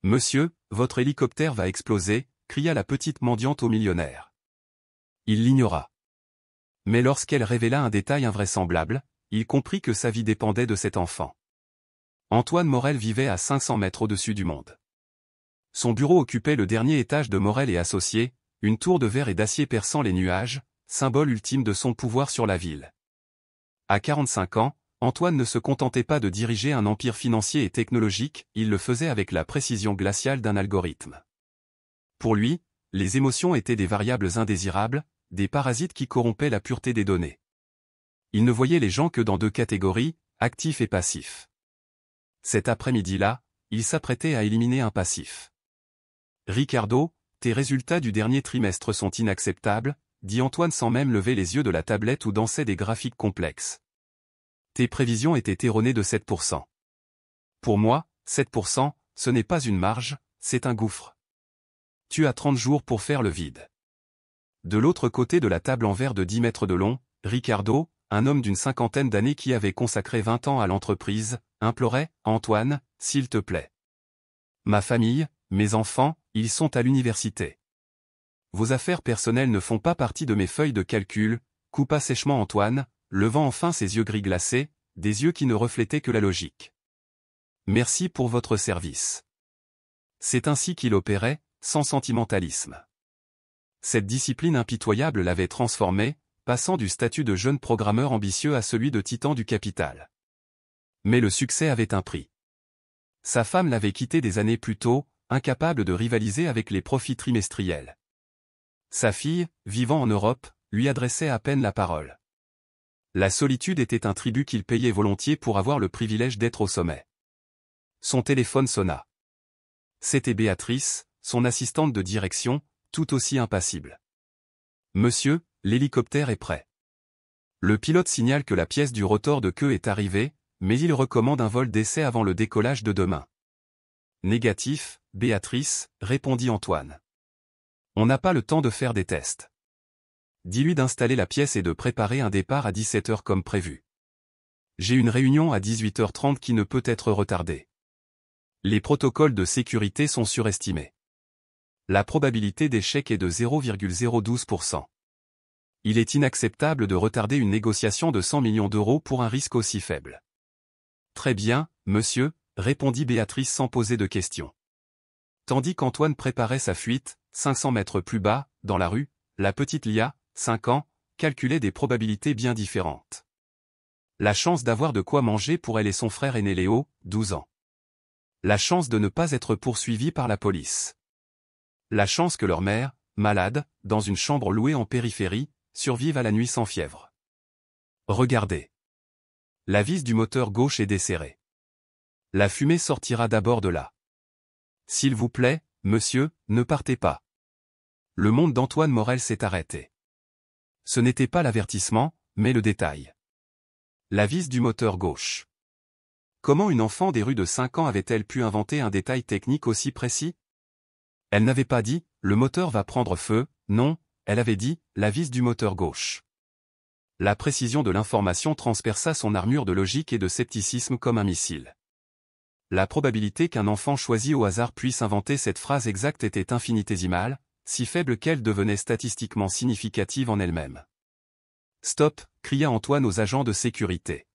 Monsieur, votre hélicoptère va exploser, cria la petite mendiante au millionnaire. Il l'ignora. Mais lorsqu'elle révéla un détail invraisemblable, il comprit que sa vie dépendait de cet enfant. Antoine Morel vivait à 500 mètres au-dessus du monde. Son bureau occupait le dernier étage de Morel et Associés, une tour de verre et d'acier perçant les nuages, symbole ultime de son pouvoir sur la ville. À 45 ans, Antoine ne se contentait pas de diriger un empire financier et technologique, il le faisait avec la précision glaciale d'un algorithme. Pour lui, les émotions étaient des variables indésirables, des parasites qui corrompaient la pureté des données. Il ne voyait les gens que dans deux catégories, actifs et passifs. Cet après-midi-là, il s'apprêtait à éliminer un passif. « Ricardo, tes résultats du dernier trimestre sont inacceptables », dit Antoine sans même lever les yeux de la tablette où dansaient des graphiques complexes. Tes prévisions étaient erronées de 7%. Pour moi, 7%, ce n'est pas une marge, c'est un gouffre. Tu as 30 jours pour faire le vide. De l'autre côté de la table en verre de 10 mètres de long, Ricardo, un homme d'une cinquantaine d'années qui avait consacré 20 ans à l'entreprise, implorait « Antoine, s'il te plaît. Ma famille, mes enfants, ils sont à l'université. Vos affaires personnelles ne font pas partie de mes feuilles de calcul », coupa sèchement Antoine, levant enfin ses yeux gris glacés, des yeux qui ne reflétaient que la logique. « Merci pour votre service. » C'est ainsi qu'il opérait, sans sentimentalisme. Cette discipline impitoyable l'avait transformé, passant du statut de jeune programmeur ambitieux à celui de titan du capital. Mais le succès avait un prix. Sa femme l'avait quitté des années plus tôt, incapable de rivaliser avec les profits trimestriels. Sa fille, vivant en Europe, lui adressait à peine la parole. La solitude était un tribut qu'il payait volontiers pour avoir le privilège d'être au sommet. Son téléphone sonna. C'était Béatrice, son assistante de direction, tout aussi impassible. « Monsieur, l'hélicoptère est prêt. » Le pilote signale que la pièce du rotor de queue est arrivée, mais il recommande un vol d'essai avant le décollage de demain. « Négatif, Béatrice, » répondit Antoine. « On n'a pas le temps de faire des tests. Dis-lui d'installer la pièce et de préparer un départ à 17h comme prévu. J'ai une réunion à 18h30 qui ne peut être retardée. Les protocoles de sécurité sont surestimés. La probabilité d'échec est de 0,012%. Il est inacceptable de retarder une négociation de 100 millions d'euros pour un risque aussi faible. « Très bien, monsieur », répondit Béatrice sans poser de questions. Tandis qu'Antoine préparait sa fuite, 500 mètres plus bas, dans la rue, la petite Lia, 5 ans, calculait des probabilités bien différentes. La chance d'avoir de quoi manger pour elle et son frère aîné Léo, 12 ans. La chance de ne pas être poursuivi par la police. La chance que leur mère, malade, dans une chambre louée en périphérie, survive à la nuit sans fièvre. Regardez. La vis du moteur gauche est desserrée. La fumée sortira d'abord de là. S'il vous plaît, monsieur, ne partez pas. Le monde d'Antoine Morel s'est arrêté. Ce n'était pas l'avertissement, mais le détail. La vis du moteur gauche. Comment une enfant des rues de 5 ans avait-elle pu inventer un détail technique aussi précis? Elle n'avait pas dit « le moteur va prendre feu », non, elle avait dit « la vis du moteur gauche ». La précision de l'information transperça son armure de logique et de scepticisme comme un missile. La probabilité qu'un enfant choisi au hasard puisse inventer cette phrase exacte était infinitésimale, si faible qu'elle devenait statistiquement significative en elle-même. « Stop !» cria Antoine aux agents de sécurité.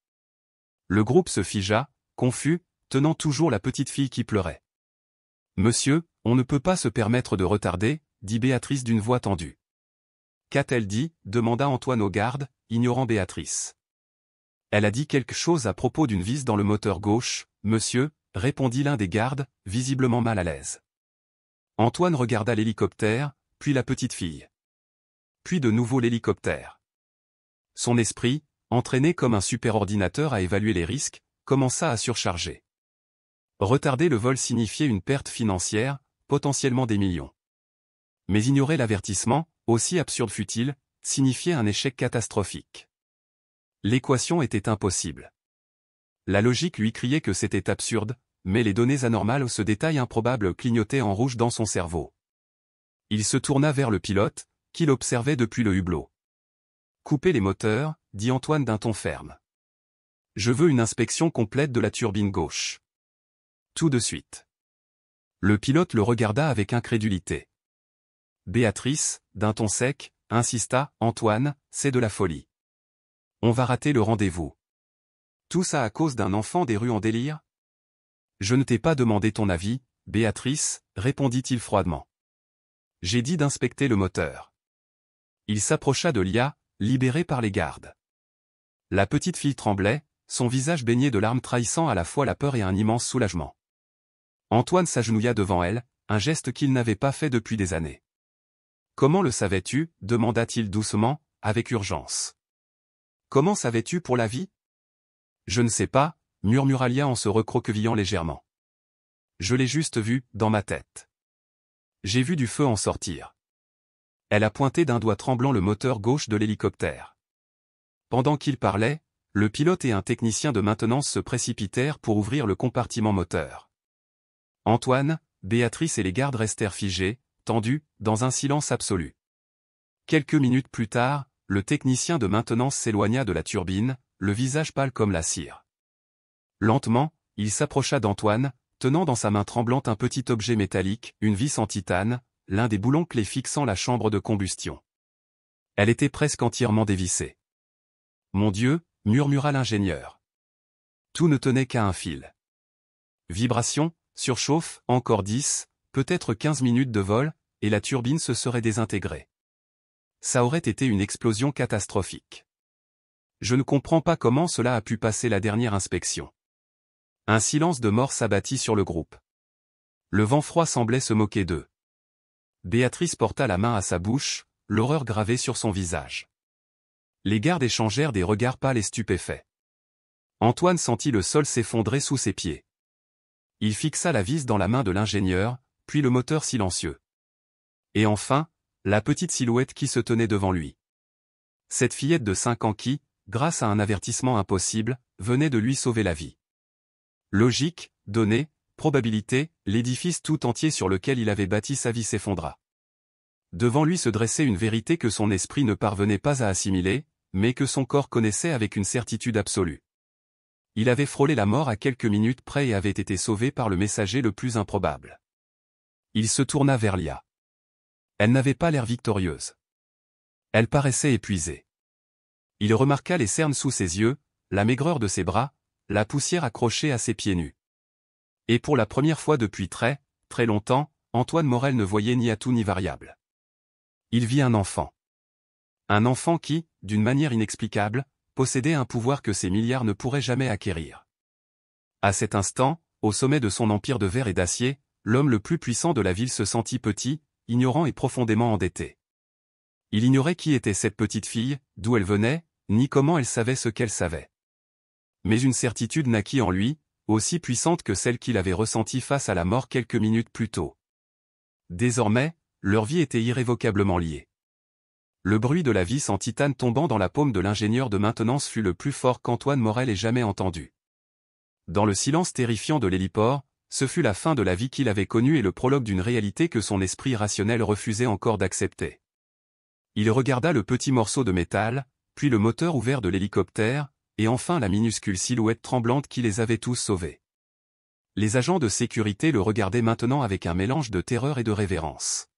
Le groupe se figea, confus, tenant toujours la petite fille qui pleurait. « Monsieur, on ne peut pas se permettre de retarder, » dit Béatrice d'une voix tendue. « Qu'a-t-elle dit » demanda Antoine au garde, ignorant Béatrice. « Elle a dit quelque chose à propos d'une vis dans le moteur gauche, monsieur, » répondit l'un des gardes, visiblement mal à l'aise. Antoine regarda l'hélicoptère, puis la petite fille. Puis de nouveau l'hélicoptère. Son esprit, entraîné comme un superordinateur à évaluer les risques, commença à surcharger. Retarder le vol signifiait une perte financière, potentiellement des millions. Mais ignorer l'avertissement, aussi absurde fût-il, signifiait un échec catastrophique. L'équation était impossible. La logique lui criait que c'était absurde, mais les données anormales ou ce détail improbable clignotaient en rouge dans son cerveau. Il se tourna vers le pilote, qui l'observait depuis le hublot. « Coupez les moteurs », dit Antoine d'un ton ferme. « Je veux une inspection complète de la turbine gauche. Tout de suite. » Le pilote le regarda avec incrédulité. Béatrice, d'un ton sec, insista, « Antoine, c'est de la folie. On va rater le rendez-vous. Tout ça à cause d'un enfant des rues en délire? Je ne t'ai pas demandé ton avis, Béatrice, répondit-il froidement. J'ai dit d'inspecter le moteur. » Il s'approcha de Lia, libérée par les gardes. La petite fille tremblait, son visage baigné de larmes trahissant à la fois la peur et un immense soulagement. Antoine s'agenouilla devant elle, un geste qu'il n'avait pas fait depuis des années. « Comment le savais-tu » demanda-t-il doucement, avec urgence. « Comment savais-tu pour la vie ?»« Je ne sais pas » murmura Lia en se recroquevillant légèrement. « Je l'ai juste vu, dans ma tête. J'ai vu du feu en sortir. » Elle a pointé d'un doigt tremblant le moteur gauche de l'hélicoptère. Pendant qu'il parlait, le pilote et un technicien de maintenance se précipitèrent pour ouvrir le compartiment moteur. Antoine, Béatrice et les gardes restèrent figés, tendus, dans un silence absolu. Quelques minutes plus tard, le technicien de maintenance s'éloigna de la turbine, le visage pâle comme la cire. Lentement, il s'approcha d'Antoine, tenant dans sa main tremblante un petit objet métallique, une vis en titane, l'un des boulons clés fixant la chambre de combustion. Elle était presque entièrement dévissée. « Mon Dieu » murmura l'ingénieur. Tout ne tenait qu'à un fil. Vibration, surchauffe, encore 10, peut-être 15 minutes de vol, et la turbine se serait désintégrée. Ça aurait été une explosion catastrophique. Je ne comprends pas comment cela a pu passer la dernière inspection. Un silence de mort s'abattit sur le groupe. Le vent froid semblait se moquer d'eux. Béatrice porta la main à sa bouche, l'horreur gravée sur son visage. Les gardes échangèrent des regards pâles et stupéfaits. Antoine sentit le sol s'effondrer sous ses pieds. Il fixa la vis dans la main de l'ingénieur, puis le moteur silencieux. Et enfin, la petite silhouette qui se tenait devant lui. Cette fillette de 5 ans qui, grâce à un avertissement impossible, venait de lui sauver la vie. Logique, donnée, probabilité, l'édifice tout entier sur lequel il avait bâti sa vie s'effondra. Devant lui se dressait une vérité que son esprit ne parvenait pas à assimiler, mais que son corps connaissait avec une certitude absolue. Il avait frôlé la mort à quelques minutes près et avait été sauvé par le messager le plus improbable. Il se tourna vers Lia. Elle n'avait pas l'air victorieuse. Elle paraissait épuisée. Il remarqua les cernes sous ses yeux, la maigreur de ses bras, la poussière accrochée à ses pieds nus. Et pour la première fois depuis très, très longtemps, Antoine Morel ne voyait ni atout ni variable. Il vit un enfant. Un enfant qui, d'une manière inexplicable, possédait un pouvoir que ces milliards ne pourraient jamais acquérir. À cet instant, au sommet de son empire de verre et d'acier, l'homme le plus puissant de la ville se sentit petit, ignorant et profondément endetté. Il ignorait qui était cette petite fille, d'où elle venait, ni comment elle savait ce qu'elle savait. Mais une certitude naquit en lui, aussi puissante que celle qu'il avait ressentie face à la mort quelques minutes plus tôt. Désormais, leur vie était irrévocablement liée. Le bruit de la vis en titane tombant dans la paume de l'ingénieur de maintenance fut le plus fort qu'Antoine Morel ait jamais entendu. Dans le silence terrifiant de l'héliport, ce fut la fin de la vie qu'il avait connue et le prologue d'une réalité que son esprit rationnel refusait encore d'accepter. Il regarda le petit morceau de métal, puis le moteur ouvert de l'hélicoptère, et enfin la minuscule silhouette tremblante qui les avait tous sauvés. Les agents de sécurité le regardaient maintenant avec un mélange de terreur et de révérence.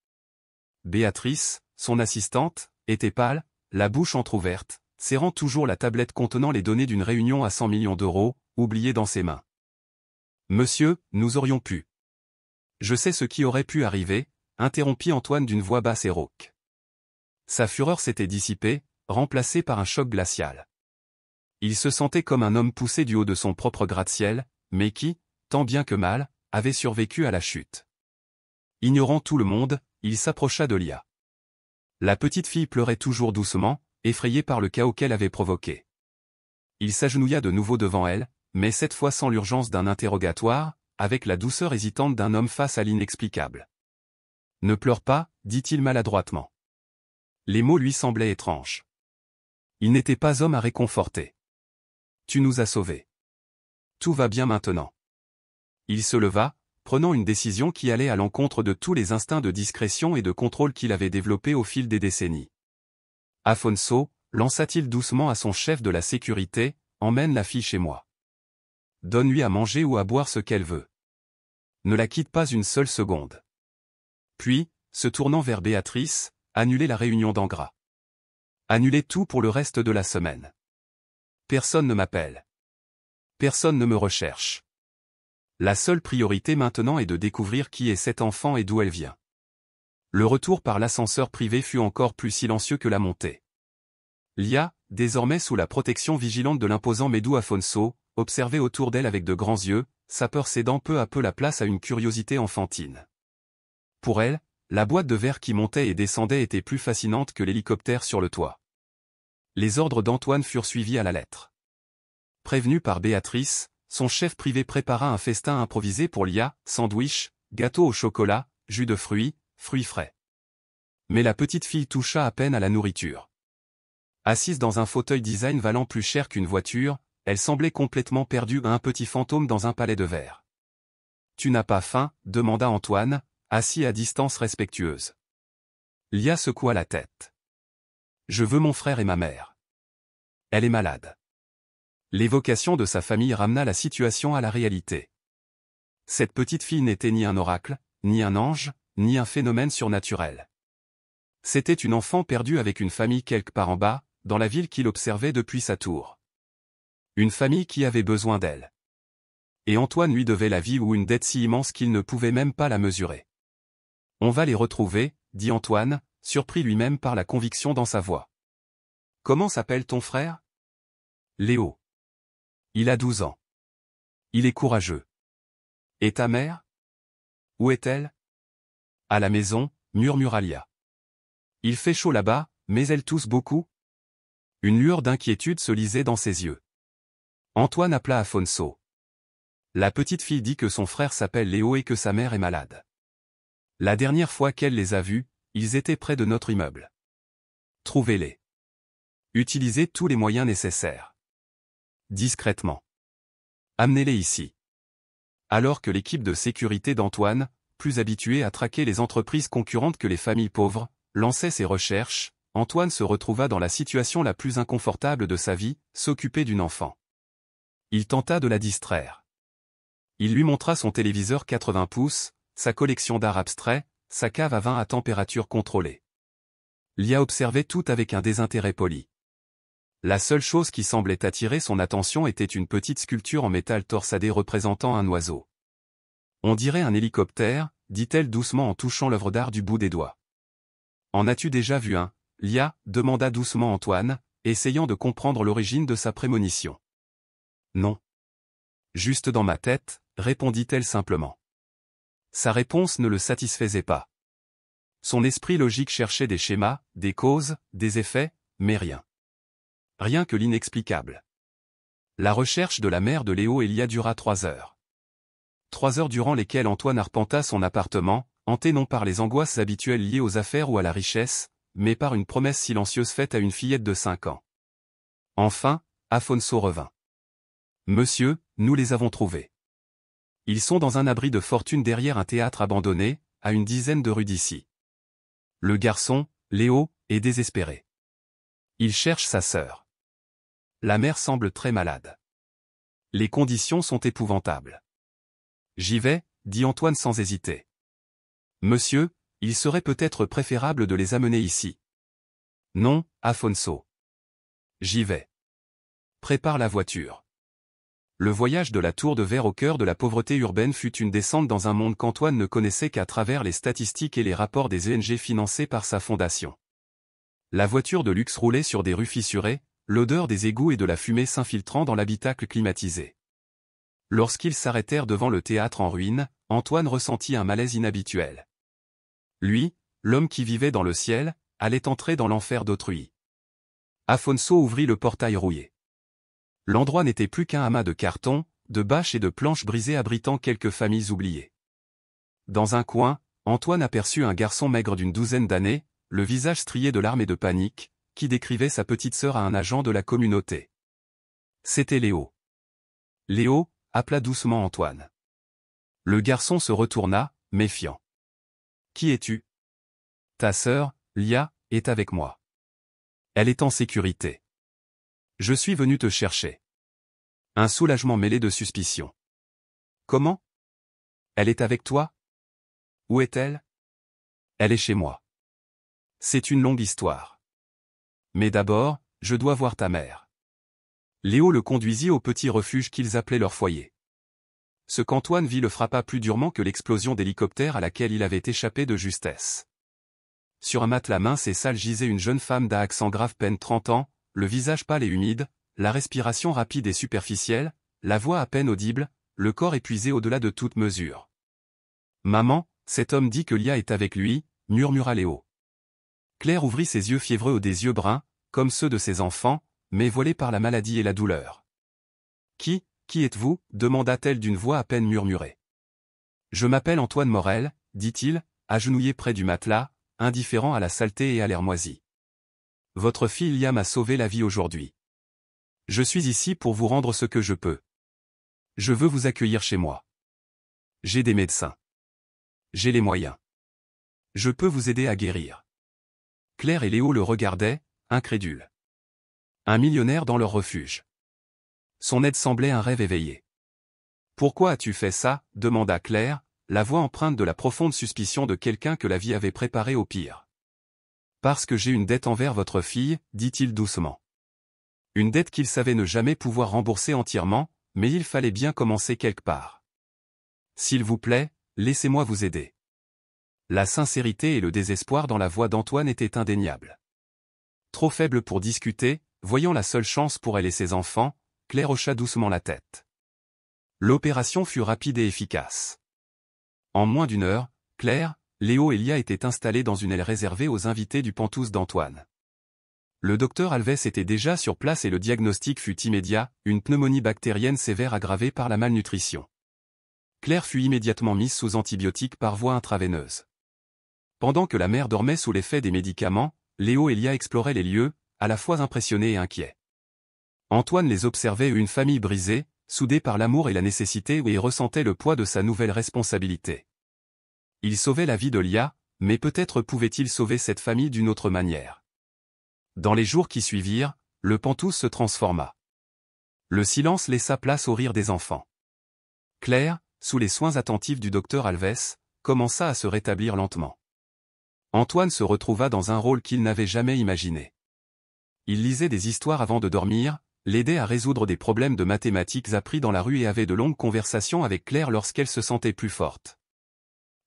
Béatrice, son assistante, était pâle, la bouche entr'ouverte, serrant toujours la tablette contenant les données d'une réunion à 100 millions d'euros, oubliée dans ses mains. « Monsieur, nous aurions pu. »« Je sais ce qui aurait pu arriver », interrompit Antoine d'une voix basse et rauque. Sa fureur s'était dissipée, remplacée par un choc glacial. Il se sentait comme un homme poussé du haut de son propre gratte-ciel, mais qui, tant bien que mal, avait survécu à la chute. Ignorant tout le monde, il s'approcha de Lia. La petite fille pleurait toujours doucement, effrayée par le chaos qu'elle avait provoqué. Il s'agenouilla de nouveau devant elle, mais cette fois sans l'urgence d'un interrogatoire, avec la douceur hésitante d'un homme face à l'inexplicable. « Ne pleure pas » dit-il maladroitement. Les mots lui semblaient étranges. Il n'était pas homme à réconforter. « Tu nous as sauvés. Tout va bien maintenant. » Il se leva, prenant une décision qui allait à l'encontre de tous les instincts de discrétion et de contrôle qu'il avait développés au fil des décennies. « Afonso » lança-t-il doucement à son chef de la sécurité, « emmène la fille chez moi. Donne-lui à manger ou à boire ce qu'elle veut. ne la quitte pas une seule seconde. Puis, se tournant vers Béatrice, annulez la réunion d'Angra. Annulez tout pour le reste de la semaine. Personne ne m'appelle. Personne ne me recherche. La seule priorité maintenant est de découvrir qui est cet enfant et d'où elle vient. Le retour par l'ascenseur privé fut encore plus silencieux que la montée. Lia, désormais sous la protection vigilante de l'imposant Medou Afonso, observait autour d'elle avec de grands yeux, sa peur cédant peu à peu la place à une curiosité enfantine. Pour elle, la boîte de verre qui montait et descendait était plus fascinante que l'hélicoptère sur le toit. Les ordres d'Antoine furent suivis à la lettre. Prévenu par Béatrice, son chef privé prépara un festin improvisé pour Lia, sandwich, gâteau au chocolat, jus de fruits, fruits frais. Mais la petite fille toucha à peine à la nourriture. Assise dans un fauteuil design valant plus cher qu'une voiture, elle semblait complètement perdue, un petit fantôme dans un palais de verre. « Tu n'as pas faim ?» demanda Antoine, assis à distance respectueuse. Lia secoua la tête. « Je veux mon frère et ma mère. Elle est malade. » L'évocation de sa famille ramena la situation à la réalité. Cette petite fille n'était ni un oracle, ni un ange, ni un phénomène surnaturel. C'était une enfant perdue avec une famille quelque part en bas, dans la ville qu'il observait depuis sa tour. Une famille qui avait besoin d'elle. Et Antoine lui devait la vie ou une dette si immense qu'il ne pouvait même pas la mesurer. « On va les retrouver », dit Antoine, surpris lui-même par la conviction dans sa voix. « Comment s'appelle ton frère ?»« Léo. Il a 12 ans. Il est courageux. Et ta mère ? Où est-elle ? À la maison, murmura Lia. Il fait chaud là-bas, mais elle tousse beaucoup ? Une lueur d'inquiétude se lisait dans ses yeux. Antoine appela Afonso. La petite fille dit que son frère s'appelle Léo et que sa mère est malade. La dernière fois qu'elle les a vus, ils étaient près de notre immeuble. Trouvez-les. Utilisez tous les moyens nécessaires. Discrètement. Amenez-les ici. Alors que l'équipe de sécurité d'Antoine, plus habituée à traquer les entreprises concurrentes que les familles pauvres, lançait ses recherches, Antoine se retrouva dans la situation la plus inconfortable de sa vie, s'occuper d'une enfant. Il tenta de la distraire. Il lui montra son téléviseur 80 pouces, sa collection d'art abstrait, sa cave à vin à température contrôlée. Lia observait tout avec un désintérêt poli. La seule chose qui semblait attirer son attention était une petite sculpture en métal torsadé représentant un oiseau. « On dirait un hélicoptère », dit-elle doucement en touchant l'œuvre d'art du bout des doigts. « En as-tu déjà vu un ?» Lia demanda doucement Antoine, essayant de comprendre l'origine de sa prémonition. « Non. Juste dans ma tête », répondit-elle simplement. Sa réponse ne le satisfaisait pas. Son esprit logique cherchait des schémas, des causes, des effets, mais rien. Rien que l'inexplicable. La recherche de la mère de Léo et Lia dura 3 heures. 3 heures durant lesquelles Antoine arpenta son appartement, hanté non par les angoisses habituelles liées aux affaires ou à la richesse, mais par une promesse silencieuse faite à une fillette de 5 ans. Enfin, Afonso revint. « Monsieur, nous les avons trouvés. Ils sont dans un abri de fortune derrière un théâtre abandonné, à une dizaine de rues d'ici. » Le garçon, Léo, est désespéré. Il cherche sa sœur. La mère semble très malade. Les conditions sont épouvantables. « J'y vais », dit Antoine sans hésiter. « Monsieur, il serait peut-être préférable de les amener ici. »« Non, Afonso. J'y vais. Prépare la voiture. » Le voyage de la tour de verre au cœur de la pauvreté urbaine fut une descente dans un monde qu'Antoine ne connaissait qu'à travers les statistiques et les rapports des ONG financés par sa fondation. La voiture de luxe roulait sur des rues fissurées, l'odeur des égouts et de la fumée s'infiltrant dans l'habitacle climatisé. Lorsqu'ils s'arrêtèrent devant le théâtre en ruine, Antoine ressentit un malaise inhabituel. Lui, l'homme qui vivait dans le ciel, allait entrer dans l'enfer d'autrui. Afonso ouvrit le portail rouillé. L'endroit n'était plus qu'un amas de cartons, de bâches et de planches brisées abritant quelques familles oubliées. Dans un coin, Antoine aperçut un garçon maigre d'une 12aine d'années, le visage strié de larmes et de panique, qui décrivait sa petite sœur à un agent de la communauté. C'était Léo. Léo, appela doucement Antoine. Le garçon se retourna, méfiant. « Qui es-tu ? » ? Ta sœur, Lia, est avec moi. Elle est en sécurité. Je suis venu te chercher. Un soulagement mêlé de suspicion. Comment ? Elle est avec toi? Où est-elle? Elle est chez moi. C'est une longue histoire. Mais d'abord, je dois voir ta mère. Léo le conduisit au petit refuge qu'ils appelaient leur foyer. Ce qu'Antoine vit le frappa plus durement que l'explosion d'hélicoptère à laquelle il avait échappé de justesse. Sur un matelas mince et sale gisait une jeune femme d'un accent grave, peine 30 ans, le visage pâle et humide, la respiration rapide et superficielle, la voix à peine audible, le corps épuisé au-delà de toute mesure. « Maman, cet homme dit que Lia est avec lui », murmura Léo. Claire ouvrit ses yeux fiévreux des yeux bruns, comme ceux de ses enfants, mais voilés par la maladie et la douleur. « Qui êtes-vous » demanda-t-elle d'une voix à peine murmurée. « Je m'appelle Antoine Morel », dit-il, agenouillé près du matelas, indifférent à la saleté et à l'air moisi. « Votre fille Lia m'a sauvé la vie aujourd'hui. Je suis ici pour vous rendre ce que je peux. Je veux vous accueillir chez moi. J'ai des médecins. J'ai les moyens. Je peux vous aider à guérir. » Claire et Léo le regardaient, incrédules. Un millionnaire dans leur refuge. Son aide semblait un rêve éveillé. « Pourquoi as-tu fait ça » demanda Claire, la voix empreinte de la profonde suspicion de quelqu'un que la vie avait préparé au pire. « Parce que j'ai une dette envers votre fille, dit-il doucement. Une dette qu'il savait ne jamais pouvoir rembourser entièrement, mais il fallait bien commencer quelque part. S'il vous plaît, laissez-moi vous aider. La sincérité et le désespoir dans la voix d'Antoine étaient indéniables. Trop faible pour discuter, voyant la seule chance pour elle et ses enfants, Claire hocha doucement la tête. L'opération fut rapide et efficace. En moins d'une heure, Claire, Léo et Lia étaient installés dans une aile réservée aux invités du Pantouse d'Antoine. Le docteur Alves était déjà sur place et le diagnostic fut immédiat, une pneumonie bactérienne sévère aggravée par la malnutrition. Claire fut immédiatement mise sous antibiotiques par voie intraveineuse. Pendant que la mère dormait sous l'effet des médicaments, Léo et Lia exploraient les lieux, à la fois impressionnés et inquiets. Antoine les observait, une famille brisée, soudée par l'amour et la nécessité, et ressentait le poids de sa nouvelle responsabilité. Il sauvait la vie de Lia, mais peut-être pouvait-il sauver cette famille d'une autre manière. Dans les jours qui suivirent, le Pantouse se transforma. Le silence laissa place au rire des enfants. Claire, sous les soins attentifs du docteur Alves, commença à se rétablir lentement. Antoine se retrouva dans un rôle qu'il n'avait jamais imaginé. Il lisait des histoires avant de dormir, l'aidait à résoudre des problèmes de mathématiques appris dans la rue et avait de longues conversations avec Claire lorsqu'elle se sentait plus forte.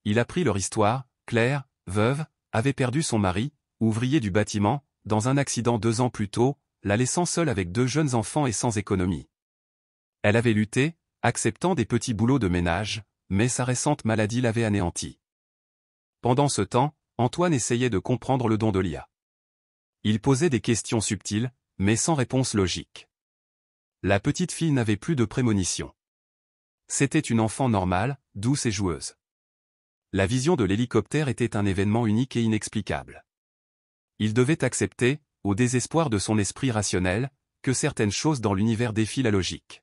Il apprit leur histoire. Claire, veuve, avait perdu son mari, ouvrier du bâtiment, dans un accident 2 ans plus tôt, la laissant seule avec 2 jeunes enfants et sans économie. Elle avait lutté, acceptant des petits boulots de ménage, mais sa récente maladie l'avait anéantie. Pendant ce temps, Antoine essayait de comprendre le don de Lia. Il posait des questions subtiles, mais sans réponse logique. La petite fille n'avait plus de prémonition. C'était une enfant normale, douce et joueuse. La vision de l'hélicoptère était un événement unique et inexplicable. Il devait accepter, au désespoir de son esprit rationnel, que certaines choses dans l'univers défient la logique.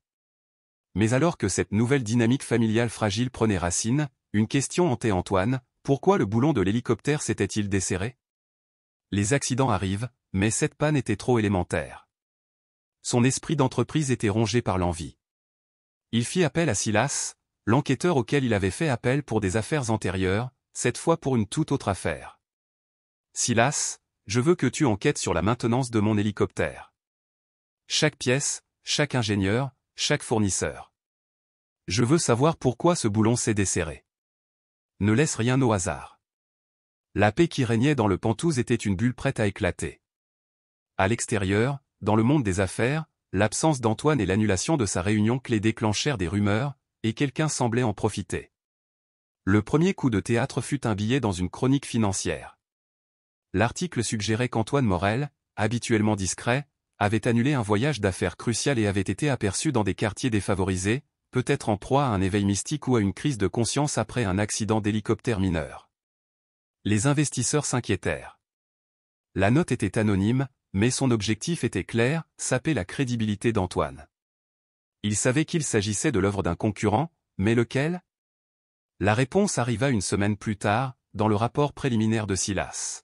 Mais alors que cette nouvelle dynamique familiale fragile prenait racine, une question hantait Antoine: pourquoi le boulon de l'hélicoptère s'était-il desserré? Les accidents arrivent, mais cette panne était trop élémentaire. Son esprit d'entreprise était rongé par l'envie. Il fit appel à Silas, l'enquêteur auquel il avait fait appel pour des affaires antérieures, cette fois pour une toute autre affaire. « Silas, je veux que tu enquêtes sur la maintenance de mon hélicoptère. Chaque pièce, chaque ingénieur, chaque fournisseur. Je veux savoir pourquoi ce boulon s'est desserré. Ne laisse rien au hasard. » La paix qui régnait dans le Pantouse était une bulle prête à éclater. À l'extérieur, dans le monde des affaires, l'absence d'Antoine et l'annulation de sa réunion clé déclenchèrent des rumeurs, et quelqu'un semblait en profiter. Le premier coup de théâtre fut un billet dans une chronique financière. L'article suggérait qu'Antoine Morel, habituellement discret, avait annulé un voyage d'affaires crucial et avait été aperçu dans des quartiers défavorisés, peut-être en proie à un éveil mystique ou à une crise de conscience après un accident d'hélicoptère mineur. Les investisseurs s'inquiétèrent. La note était anonyme, mais son objectif était clair: saper la crédibilité d'Antoine. Il savait qu'il s'agissait de l'œuvre d'un concurrent, mais lequel? La réponse arriva une semaine plus tard, dans le rapport préliminaire de Silas.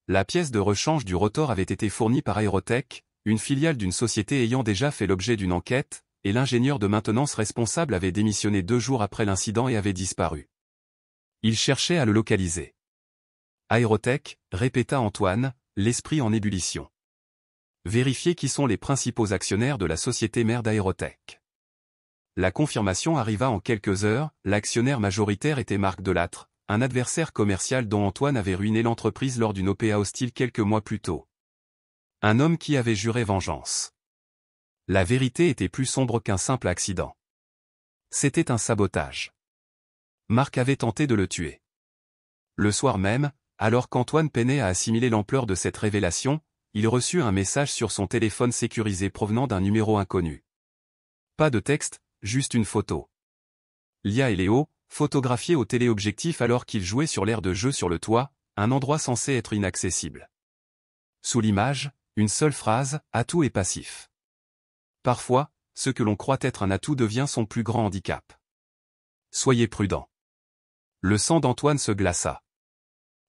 La pièce de rechange du rotor avait été fournie par Aerotech, une filiale d'une société ayant déjà fait l'objet d'une enquête, et l'ingénieur de maintenance responsable avait démissionné 2 jours après l'incident et avait disparu. Il cherchait à le localiser. Aérotech, répéta Antoine, l'esprit en ébullition. Vérifiez qui sont les principaux actionnaires de la société mère d'Aérotech. La confirmation arriva en quelques heures, l'actionnaire majoritaire était Marc Delattre, un adversaire commercial dont Antoine avait ruiné l'entreprise lors d'une OPA hostile quelques mois plus tôt. Un homme qui avait juré vengeance. La vérité était plus sombre qu'un simple accident. C'était un sabotage. Marc avait tenté de le tuer. Le soir même, alors qu'Antoine peinait à assimiler l'ampleur de cette révélation, il reçut un message sur son téléphone sécurisé provenant d'un numéro inconnu. Pas de texte, juste une photo. Lia et Léo, photographiés au téléobjectif alors qu'ils jouaient sur l'aire de jeu sur le toit, un endroit censé être inaccessible. Sous l'image, une seule phrase, atout et passif. Parfois, ce que l'on croit être un atout devient son plus grand handicap. Soyez prudent. Le sang d'Antoine se glaça.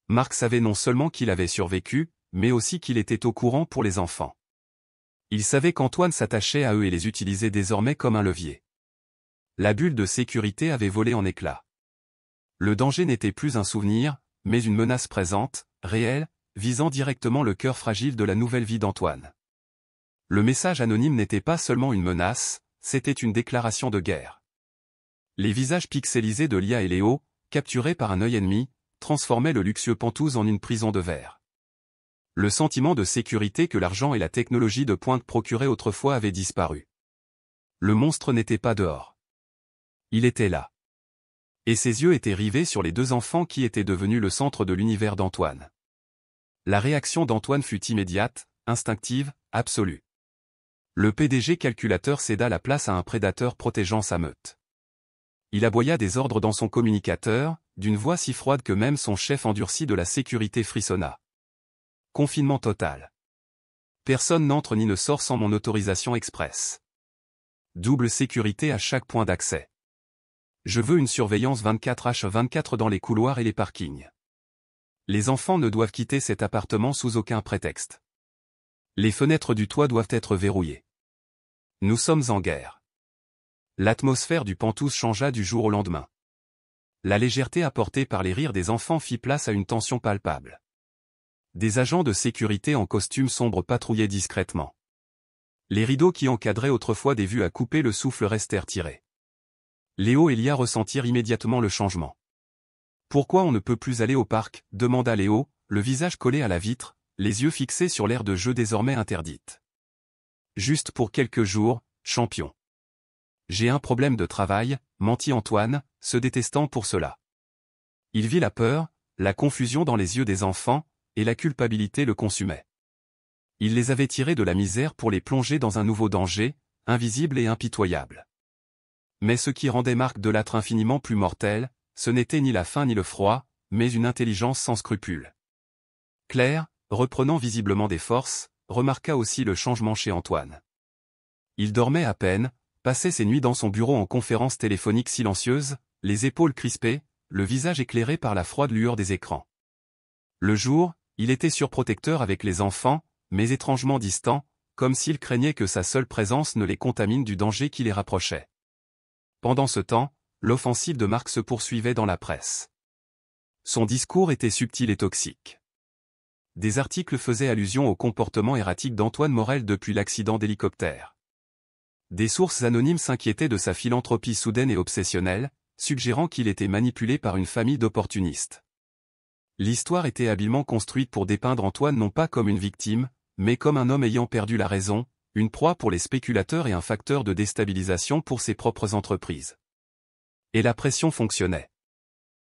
Marc savait non seulement qu'il avait survécu, mais aussi qu'il était au courant pour les enfants. Il savait qu'Antoine s'attachait à eux et les utilisait désormais comme un levier. La bulle de sécurité avait volé en éclats. Le danger n'était plus un souvenir, mais une menace présente, réelle, visant directement le cœur fragile de la nouvelle vie d'Antoine. Le message anonyme n'était pas seulement une menace, c'était une déclaration de guerre. Les visages pixelisés de Lia et Léo, capturés par un œil ennemi, transformaient le luxueux Penthouse en une prison de verre. Le sentiment de sécurité que l'argent et la technologie de pointe procuraient autrefois avait disparu. Le monstre n'était pas dehors. Il était là. Et ses yeux étaient rivés sur les 2 enfants qui étaient devenus le centre de l'univers d'Antoine. La réaction d'Antoine fut immédiate, instinctive, absolue. Le PDG calculateur céda la place à un prédateur protégeant sa meute. Il aboya des ordres dans son communicateur, d'une voix si froide que même son chef endurci de la sécurité frissonna. Confinement total. Personne n'entre ni ne sort sans mon autorisation expresse. Double sécurité à chaque point d'accès. Je veux une surveillance 24h24 dans les couloirs et les parkings. Les enfants ne doivent quitter cet appartement sous aucun prétexte. Les fenêtres du toit doivent être verrouillées. Nous sommes en guerre. L'atmosphère du Penthouse changea du jour au lendemain. La légèreté apportée par les rires des enfants fit place à une tension palpable. Des agents de sécurité en costume sombre patrouillaient discrètement. Les rideaux qui encadraient autrefois des vues à couper le souffle restèrent tirés. Léo et Lia ressentirent immédiatement le changement. « Pourquoi on ne peut plus aller au parc ?» demanda Léo, le visage collé à la vitre, les yeux fixés sur l'aire de jeu désormais interdite. « Juste pour quelques jours, champion. »« J'ai un problème de travail », mentit Antoine, se détestant pour cela. Il vit la peur, la confusion dans les yeux des enfants, et la culpabilité le consumait. Il les avait tirés de la misère pour les plonger dans un nouveau danger, invisible et impitoyable. Mais ce qui rendait Marc Delattre infiniment plus mortel, ce n'était ni la faim ni le froid, mais une intelligence sans scrupules. Claire, reprenant visiblement des forces, remarqua aussi le changement chez Antoine. Il dormait à peine, passait ses nuits dans son bureau en conférence téléphonique silencieuse, les épaules crispées, le visage éclairé par la froide lueur des écrans. Le jour, il était surprotecteur avec les enfants, mais étrangement distant, comme s'il craignait que sa seule présence ne les contamine du danger qui les rapprochait. Pendant ce temps, l'offensive de Marc se poursuivait dans la presse. Son discours était subtil et toxique. Des articles faisaient allusion au comportement erratique d'Antoine Morel depuis l'accident d'hélicoptère. Des sources anonymes s'inquiétaient de sa philanthropie soudaine et obsessionnelle, suggérant qu'il était manipulé par une famille d'opportunistes. L'histoire était habilement construite pour dépeindre Antoine non pas comme une victime, mais comme un homme ayant perdu la raison, une proie pour les spéculateurs et un facteur de déstabilisation pour ses propres entreprises. Et la pression fonctionnait.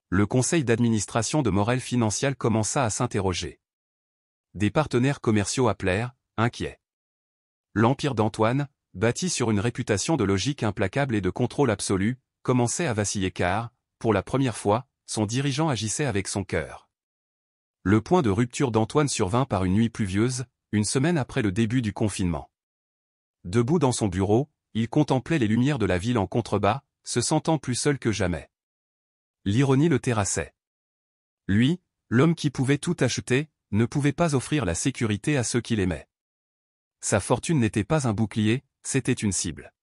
Le conseil d'administration de Morel Financial commença à s'interroger. Des partenaires commerciaux appelèrent, inquiets. L'empire d'Antoine, bâti sur une réputation de logique implacable et de contrôle absolu, commençait à vaciller car, pour la première fois, son dirigeant agissait avec son cœur. Le point de rupture d'Antoine survint par une nuit pluvieuse, une semaine après le début du confinement. Debout dans son bureau, il contemplait les lumières de la ville en contrebas, se sentant plus seul que jamais. L'ironie le terrassait. Lui, l'homme qui pouvait tout acheter, ne pouvait pas offrir la sécurité à ceux qu'il aimait. Sa fortune n'était pas un bouclier, c'était une cible.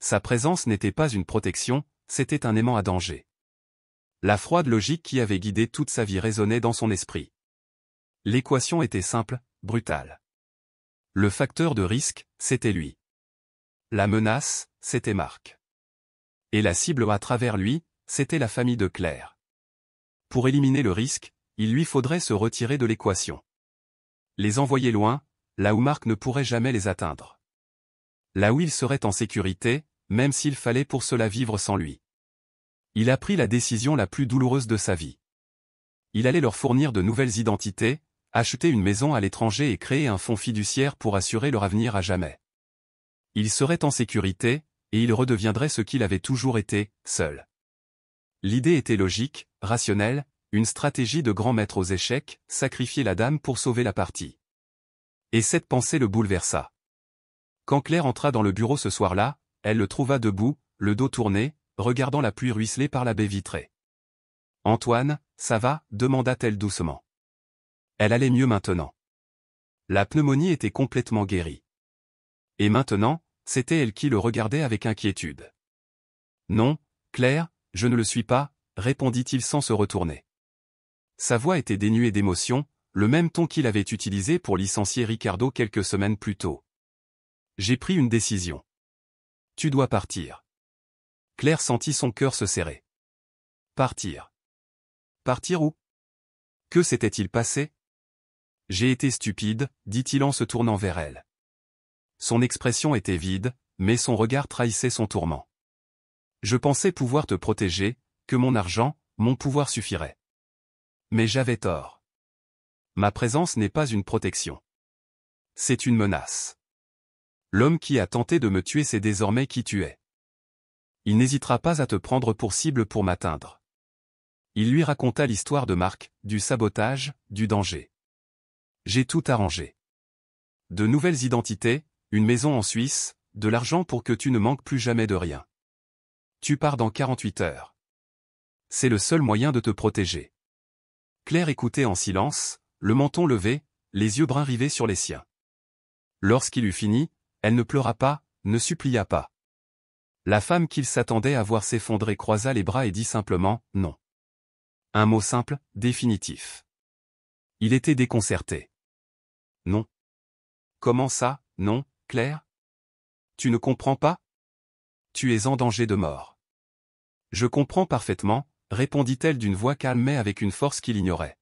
Sa présence n'était pas une protection, c'était un aimant à danger. La froide logique qui avait guidé toute sa vie résonnait dans son esprit. L'équation était simple, brutale. Le facteur de risque, c'était lui. La menace, c'était Marc. Et la cible à travers lui, c'était la famille de Claire. Pour éliminer le risque, il lui faudrait se retirer de l'équation. Les envoyer loin, là où Marc ne pourrait jamais les atteindre. Là où il serait en sécurité, même s'il fallait pour cela vivre sans lui. Il a pris la décision la plus douloureuse de sa vie. Il allait leur fournir de nouvelles identités, acheter une maison à l'étranger et créer un fonds fiduciaire pour assurer leur avenir à jamais. Il serait en sécurité, et il redeviendrait ce qu'il avait toujours été, seul. L'idée était logique, rationnelle, une stratégie de grand maître aux échecs, sacrifier la dame pour sauver la partie. Et cette pensée le bouleversa. Quand Claire entra dans le bureau ce soir-là, elle le trouva debout, le dos tourné, regardant la pluie ruisseler par la baie vitrée. « Antoine, ça va ?» demanda-t-elle doucement. Elle allait mieux maintenant. La pneumonie était complètement guérie. Et maintenant, c'était elle qui le regardait avec inquiétude. « Non, Claire, je ne le suis pas », répondit-il sans se retourner. Sa voix était dénuée d'émotion, le même ton qu'il avait utilisé pour licencier Ricardo quelques semaines plus tôt. « J'ai pris une décision. Tu dois partir. » Claire sentit son cœur se serrer. Partir. Partir où? Que s'était-il passé? J'ai été stupide, dit-il en se tournant vers elle. Son expression était vide, mais son regard trahissait son tourment. Je pensais pouvoir te protéger, que mon argent, mon pouvoir suffirait. Mais j'avais tort. Ma présence n'est pas une protection. C'est une menace. L'homme qui a tenté de me tuer sait désormais qui tu es. Il n'hésitera pas à te prendre pour cible pour m'atteindre. Il lui raconta l'histoire de Marc, du sabotage, du danger. J'ai tout arrangé. De nouvelles identités, une maison en Suisse, de l'argent pour que tu ne manques plus jamais de rien. Tu pars dans 48 heures. C'est le seul moyen de te protéger. Claire écoutait en silence, le menton levé, les yeux bruns rivés sur les siens. Lorsqu'il eut fini, elle ne pleura pas, ne supplia pas. La femme qu'il s'attendait à voir s'effondrer croisa les bras et dit simplement « non ». Un mot simple, définitif. Il était déconcerté. « Non. » Comment ça, non, Claire? Tu ne comprends pas? Tu es en danger de mort. Je comprends parfaitement, répondit-elle d'une voix calme mais avec une force qu'il ignorait.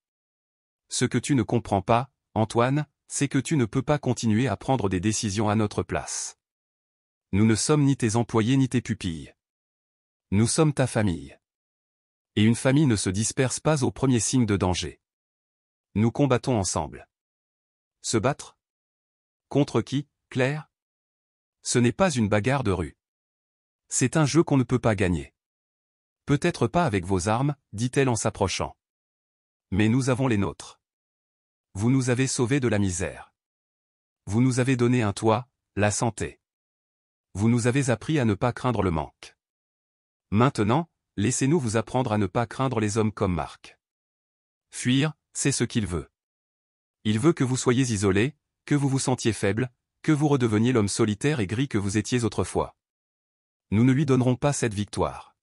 Ce que tu ne comprends pas, Antoine, c'est que tu ne peux pas continuer à prendre des décisions à notre place. Nous ne sommes ni tes employés ni tes pupilles. Nous sommes ta famille. Et une famille ne se disperse pas au premier signe de danger. Nous combattons ensemble. Se battre? Contre qui, Claire? Ce n'est pas une bagarre de rue. C'est un jeu qu'on ne peut pas gagner. Peut-être pas avec vos armes, dit-elle en s'approchant. Mais nous avons les nôtres. Vous nous avez sauvés de la misère. Vous nous avez donné un toit, la santé. Vous nous avez appris à ne pas craindre le manque. Maintenant, laissez-nous vous apprendre à ne pas craindre les hommes comme Marc. Fuir, c'est ce qu'il veut. Il veut que vous soyez isolés, que vous vous sentiez faible, que vous redeveniez l'homme solitaire et gris que vous étiez autrefois. Nous ne lui donnerons pas cette victoire.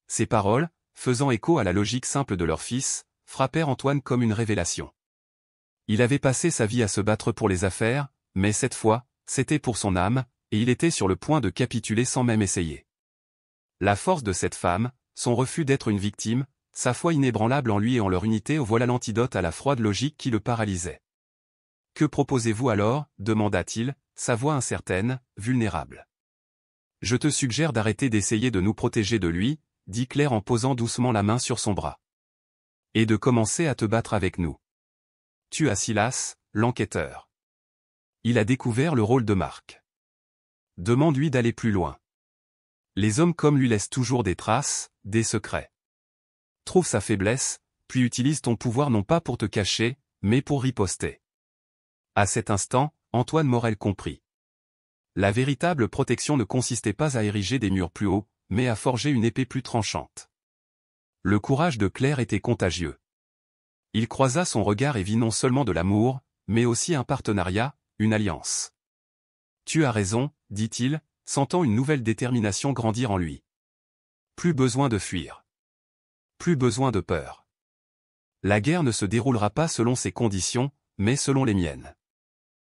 Ces paroles, faisant écho à la logique simple de leur fils, frappèrent Antoine comme une révélation. Il avait passé sa vie à se battre pour les affaires, mais cette fois, c'était pour son âme, et il était sur le point de capituler sans même essayer. La force de cette femme, son refus d'être une victime, sa foi inébranlable en lui et en leur unité, voilà l'antidote à la froide logique qui le paralysait. « Que proposez-vous alors » demanda-t-il, sa voix incertaine, vulnérable. « Je te suggère d'arrêter d'essayer de nous protéger de lui, » dit Claire en posant doucement la main sur son bras. « Et de commencer à te battre avec nous. Tu as Silas, l'enquêteur. Il a découvert le rôle de Marc. Demande-lui d'aller plus loin. Les hommes comme lui laissent toujours des traces, des secrets. Trouve sa faiblesse, puis utilise ton pouvoir non pas pour te cacher, mais pour riposter. » À cet instant, Antoine Morel comprit. La véritable protection ne consistait pas à ériger des murs plus hauts, mais à forger une épée plus tranchante. Le courage de Claire était contagieux. Il croisa son regard et vit non seulement de l'amour, mais aussi un partenariat, une alliance. « Tu as raison, dit-il, sentant une nouvelle détermination grandir en lui. Plus besoin de fuir. Plus besoin de peur. La guerre ne se déroulera pas selon ses conditions, mais selon les miennes.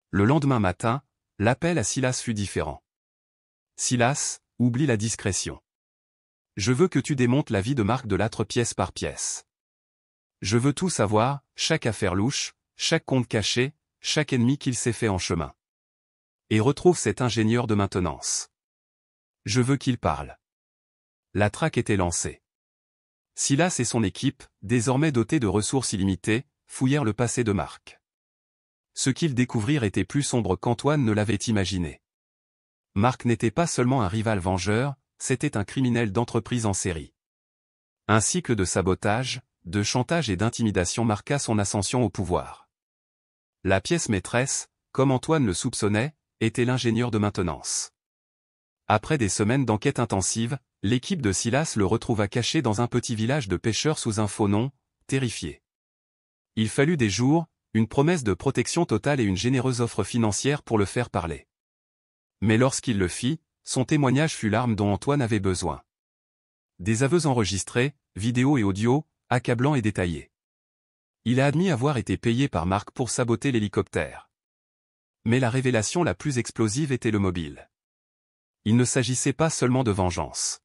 Le lendemain matin, l'appel à Silas fut différent. Silas, oublie la discrétion. Je veux que tu démontes la vie de Marc Delattre pièce par pièce. Je veux tout savoir, chaque affaire louche, chaque compte caché, chaque ennemi qu'il s'est fait en chemin. Et retrouve cet ingénieur de maintenance. Je veux qu'il parle. La traque était lancée. Silas et son équipe, désormais dotés de ressources illimitées, fouillèrent le passé de Marc. Ce qu'ils découvrirent était plus sombre qu'Antoine ne l'avait imaginé. Marc n'était pas seulement un rival vengeur, c'était un criminel d'entreprise en série. Un cycle de sabotage, de chantage et d'intimidation marqua son ascension au pouvoir. La pièce maîtresse, comme Antoine le soupçonnait, était l'ingénieur de maintenance. Après des semaines d'enquête intensive, l'équipe de Silas le retrouva caché dans un petit village de pêcheurs sous un faux nom, terrifié. Il fallut des jours, une promesse de protection totale et une généreuse offre financière pour le faire parler. Mais lorsqu'il le fit, son témoignage fut l'arme dont Antoine avait besoin. Des aveux enregistrés, vidéos et audio, accablants et détaillés. Il a admis avoir été payé par Marc pour saboter l'hélicoptère. Mais la révélation la plus explosive était le mobile. Il ne s'agissait pas seulement de vengeance.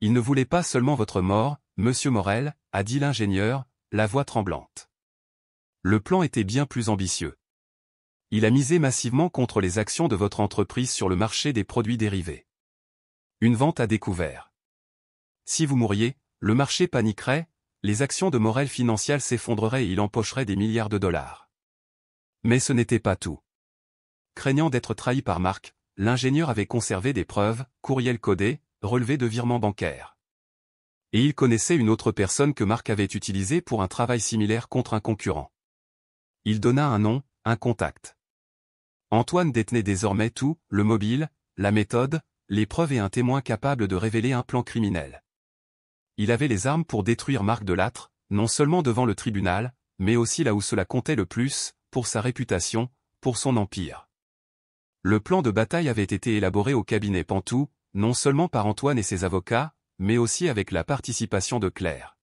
Il ne voulait pas seulement votre mort, monsieur Morel, a dit l'ingénieur, la voix tremblante. Le plan était bien plus ambitieux. Il a misé massivement contre les actions de votre entreprise sur le marché des produits dérivés. Une vente à découvert. Si vous mouriez, le marché paniquerait, les actions de Morel Financial s'effondreraient et il empocherait des milliards de dollars. Mais ce n'était pas tout. Craignant d'être trahi par Marc, l'ingénieur avait conservé des preuves, courriels codés, relevés de virements bancaires. Et il connaissait une autre personne que Marc avait utilisée pour un travail similaire contre un concurrent. Il donna un nom, un contact. Antoine détenait désormais tout, le mobile, la méthode, les preuves et un témoin capable de révéler un plan criminel. Il avait les armes pour détruire Marc Delattre, non seulement devant le tribunal, mais aussi là où cela comptait le plus, pour sa réputation, pour son empire. Le plan de bataille avait été élaboré au cabinet Pantoux, non seulement par Antoine et ses avocats, mais aussi avec la participation de Claire.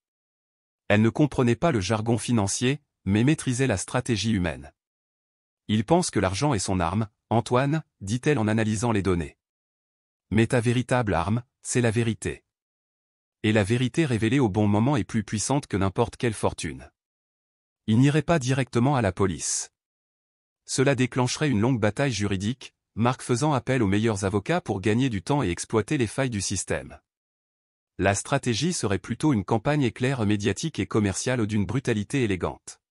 Elle ne comprenait pas le jargon financier, mais maîtrisait la stratégie humaine. Il pense que l'argent est son arme, Antoine, dit-elle en analysant les données. Mais ta véritable arme, c'est la vérité. Et la vérité révélée au bon moment est plus puissante que n'importe quelle fortune. Il n'irait pas directement à la police. Cela déclencherait une longue bataille juridique, Marc faisant appel aux meilleurs avocats pour gagner du temps et exploiter les failles du système. La stratégie serait plutôt une campagne éclair médiatique et commerciale d'une brutalité élégante.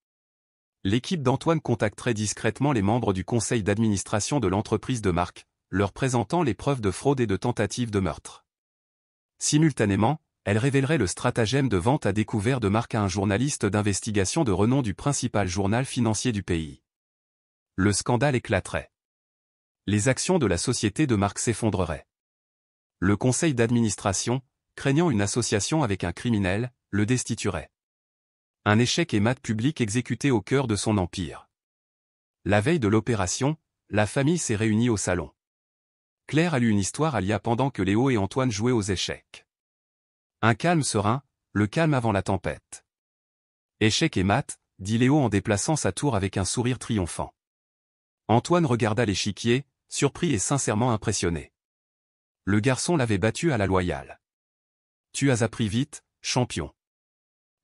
L'équipe d'Antoine contacterait discrètement les membres du conseil d'administration de l'entreprise de Marc, leur présentant les preuves de fraude et de tentative de meurtre. Simultanément, elle révélerait le stratagème de vente à découvert de Marc à un journaliste d'investigation de renom du principal journal financier du pays. Le scandale éclaterait. Les actions de la société de Marc s'effondreraient. Le conseil d'administration, craignant une association avec un criminel, le destituerait. Un échec et mat public exécuté au cœur de son empire. La veille de l'opération, la famille s'est réunie au salon. Claire a lu une histoire à Lia pendant que Léo et Antoine jouaient aux échecs. Un calme serein, le calme avant la tempête. Échec et mat, dit Léo en déplaçant sa tour avec un sourire triomphant. Antoine regarda l'échiquier, surpris et sincèrement impressionné. Le garçon l'avait battu à la loyale. Tu as appris vite, champion.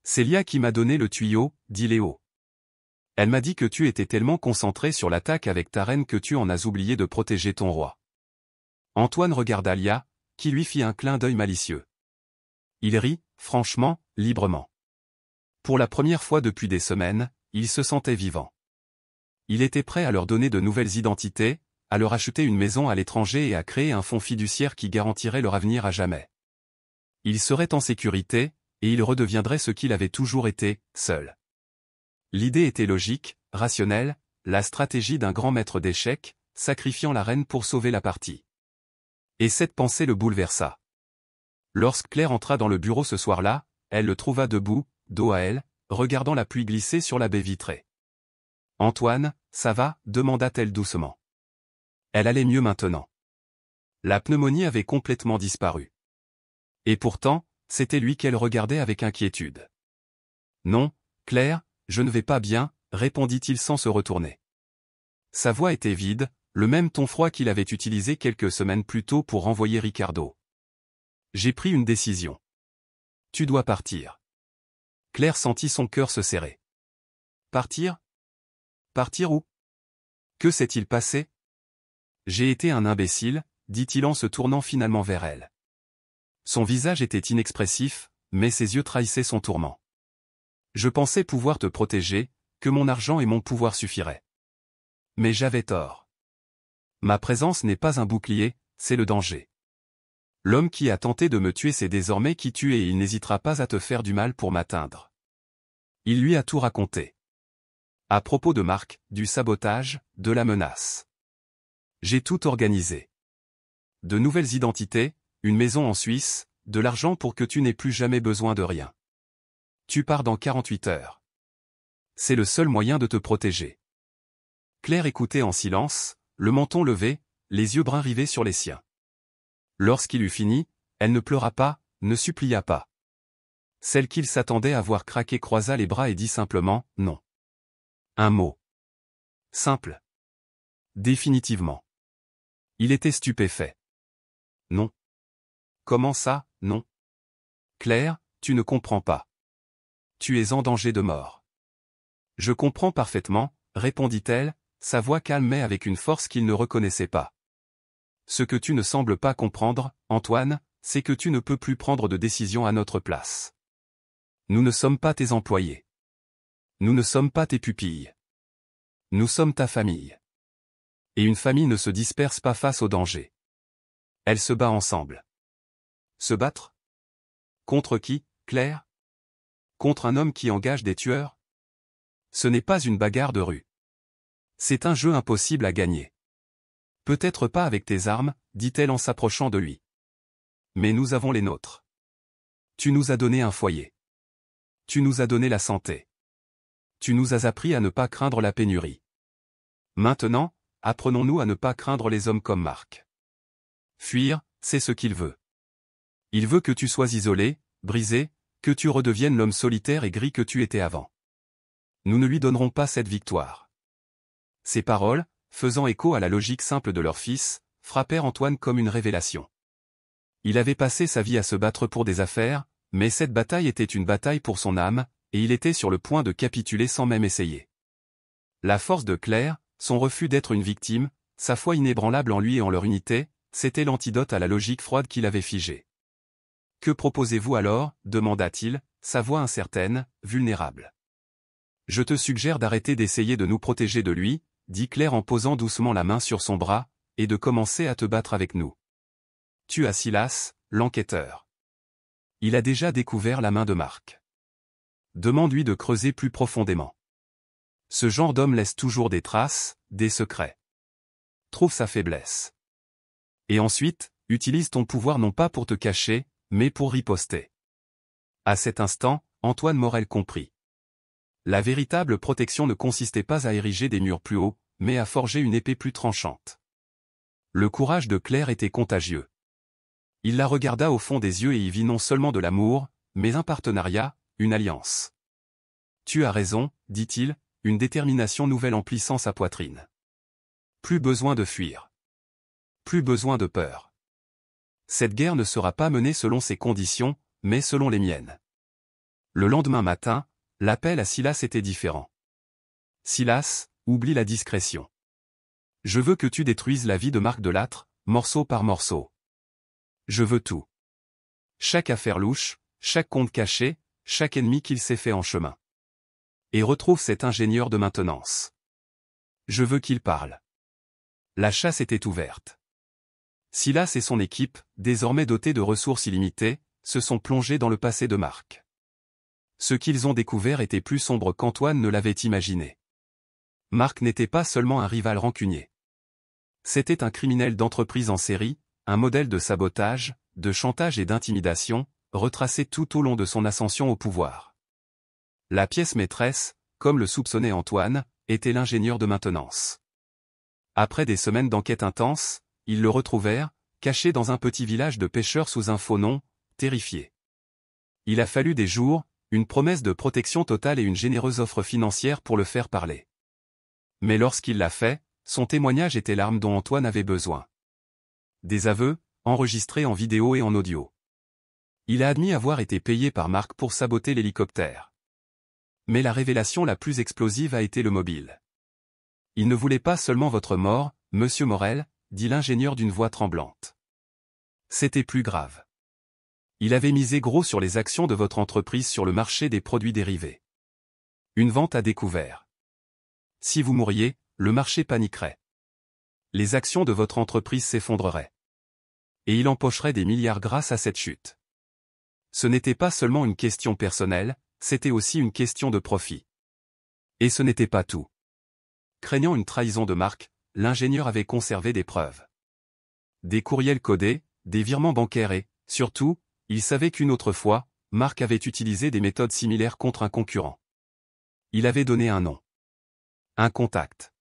C'est Lia qui m'a donné le tuyau, dit Léo. Elle m'a dit que tu étais tellement concentré sur l'attaque avec ta reine que tu en as oublié de protéger ton roi. Antoine regarda Lia, qui lui fit un clin d'œil malicieux. Il rit, franchement, librement. Pour la première fois depuis des semaines, il se sentait vivant. Il était prêt à leur donner de nouvelles identités, à leur acheter une maison à l'étranger et à créer un fonds fiduciaire qui garantirait leur avenir à jamais. Il serait en sécurité, et il redeviendrait ce qu'il avait toujours été, seul. L'idée était logique, rationnelle, la stratégie d'un grand maître d'échecs, sacrifiant la reine pour sauver la partie. Et cette pensée le bouleversa. Lorsque Claire entra dans le bureau ce soir-là, elle le trouva debout, dos à elle, regardant la pluie glisser sur la baie vitrée. « Antoine, ça va » demanda-t-elle doucement. Elle allait mieux maintenant. La pneumonie avait complètement disparu. Et pourtant, c'était lui qu'elle regardait avec inquiétude. Non, Claire, je ne vais pas bien, répondit-il sans se retourner. Sa voix était vide, le même ton froid qu'il avait utilisé quelques semaines plus tôt pour renvoyer Ricardo. J'ai pris une décision. Tu dois partir. Claire sentit son cœur se serrer. Partir? Partir où? Que s'est-il passé? J'ai été un imbécile, dit-il en se tournant finalement vers elle. Son visage était inexpressif, mais ses yeux trahissaient son tourment. Je pensais pouvoir te protéger, que mon argent et mon pouvoir suffiraient. Mais j'avais tort. Ma présence n'est pas un bouclier, c'est le danger. L'homme qui a tenté de me tuer sait désormais qui tue et il n'hésitera pas à te faire du mal pour m'atteindre. Il lui a tout raconté. À propos de Marc, du sabotage, de la menace. J'ai tout organisé. De nouvelles identités, une maison en Suisse, de l'argent pour que tu n'aies plus jamais besoin de rien. Tu pars dans 48 heures. C'est le seul moyen de te protéger. Claire écoutait en silence, le menton levé, les yeux bruns rivés sur les siens. Lorsqu'il eut fini, elle ne pleura pas, ne supplia pas. Celle qu'il s'attendait à voir craquer croisa les bras et dit simplement « non ». Un mot. Simple. Définitivement. Il était stupéfait. Non. Comment ça, non? Claire, tu ne comprends pas. Tu es en danger de mort. Je comprends parfaitement, répondit-elle, sa voix calme mais avec une force qu'il ne reconnaissait pas. Ce que tu ne sembles pas comprendre, Antoine, c'est que tu ne peux plus prendre de décision à notre place. Nous ne sommes pas tes employés. Nous ne sommes pas tes pupilles. Nous sommes ta famille. Et une famille ne se disperse pas face au danger. Elle se bat ensemble. Se battre? Contre qui, Claire? Contre un homme qui engage des tueurs? Ce n'est pas une bagarre de rue. C'est un jeu impossible à gagner. Peut-être pas avec tes armes, dit-elle en s'approchant de lui. Mais nous avons les nôtres. Tu nous as donné un foyer. Tu nous as donné la santé. Tu nous as appris à ne pas craindre la pénurie. Maintenant, apprenons-nous à ne pas craindre les hommes comme Marc. Fuir, c'est ce qu'il veut. Il veut que tu sois isolé, brisé, que tu redeviennes l'homme solitaire et gris que tu étais avant. Nous ne lui donnerons pas cette victoire. Ces paroles, faisant écho à la logique simple de leur fils, frappèrent Antoine comme une révélation. Il avait passé sa vie à se battre pour des affaires, mais cette bataille était une bataille pour son âme, et il était sur le point de capituler sans même essayer. La force de Claire, son refus d'être une victime, sa foi inébranlable en lui et en leur unité, c'était l'antidote à la logique froide qu'il avait figée. « Que proposez-vous alors » demanda-t-il, sa voix incertaine, vulnérable. « Je te suggère d'arrêter d'essayer de nous protéger de lui, » dit Claire en posant doucement la main sur son bras, et de commencer à te battre avec nous. Tu as Silas, l'enquêteur. Il a déjà découvert la main de Marc. Demande-lui de creuser plus profondément. Ce genre d'homme laisse toujours des traces, des secrets. Trouve sa faiblesse. Et ensuite, utilise ton pouvoir non pas pour te cacher, mais pour riposter. À cet instant, Antoine Morel comprit. La véritable protection ne consistait pas à ériger des murs plus hauts, mais à forger une épée plus tranchante. Le courage de Claire était contagieux. Il la regarda au fond des yeux et y vit non seulement de l'amour, mais un partenariat, une alliance. Tu as raison, dit-il, une détermination nouvelle emplissant sa poitrine. Plus besoin de fuir. Plus besoin de peur. Cette guerre ne sera pas menée selon ses conditions, mais selon les miennes. Le lendemain matin, l'appel à Silas était différent. Silas, oublie la discrétion. Je veux que tu détruises la vie de Marc Delattre, morceau par morceau. Je veux tout. Chaque affaire louche, chaque compte caché, chaque ennemi qu'il s'est fait en chemin. Et retrouve cet ingénieur de maintenance. Je veux qu'il parle. La chasse était ouverte. Silas et son équipe, désormais dotés de ressources illimitées, se sont plongés dans le passé de Marc. Ce qu'ils ont découvert était plus sombre qu'Antoine ne l'avait imaginé. Marc n'était pas seulement un rival rancunier. C'était un criminel d'entreprise en série, un modèle de sabotage, de chantage et d'intimidation, retracé tout au long de son ascension au pouvoir. La pièce maîtresse, comme le soupçonnait Antoine, était l'ingénieur de maintenance. Après des semaines d'enquête intense, ils le retrouvèrent, caché dans un petit village de pêcheurs sous un faux nom, terrifié. Il a fallu des jours, une promesse de protection totale et une généreuse offre financière pour le faire parler. Mais lorsqu'il l'a fait, son témoignage était l'arme dont Antoine avait besoin. Des aveux, enregistrés en vidéo et en audio. Il a admis avoir été payé par Marc pour saboter l'hélicoptère. Mais la révélation la plus explosive a été le mobile. Il ne voulait pas seulement votre mort, monsieur Morel, dit l'ingénieur d'une voix tremblante. C'était plus grave. Il avait misé gros sur les actions de votre entreprise sur le marché des produits dérivés. Une vente à découvert. Si vous mouriez, le marché paniquerait. Les actions de votre entreprise s'effondreraient. Et il empocherait des milliards grâce à cette chute. Ce n'était pas seulement une question personnelle, c'était aussi une question de profit. Et ce n'était pas tout. Craignant une trahison de Marc, l'ingénieur avait conservé des preuves. Des courriels codés, des virements bancaires et, surtout, il savait qu'une autre fois, Marc avait utilisé des méthodes similaires contre un concurrent. Il avait donné un nom. Un contact.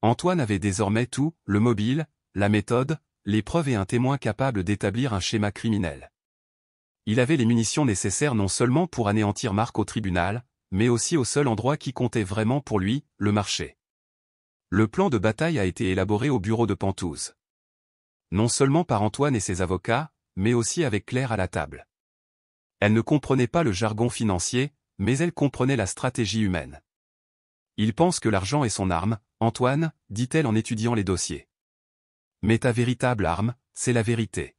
Antoine avait désormais tout, le mobile, la méthode, les preuves et un témoin capable d'établir un schéma criminel. Il avait les munitions nécessaires non seulement pour anéantir Marc au tribunal, mais aussi au seul endroit qui comptait vraiment pour lui, le marché. Le plan de bataille a été élaboré au bureau de Pantouze. Non seulement par Antoine et ses avocats, mais aussi avec Claire à la table. Elle ne comprenait pas le jargon financier, mais elle comprenait la stratégie humaine. Il pense que l'argent est son arme, Antoine, dit-elle en étudiant les dossiers. Mais ta véritable arme, c'est la vérité.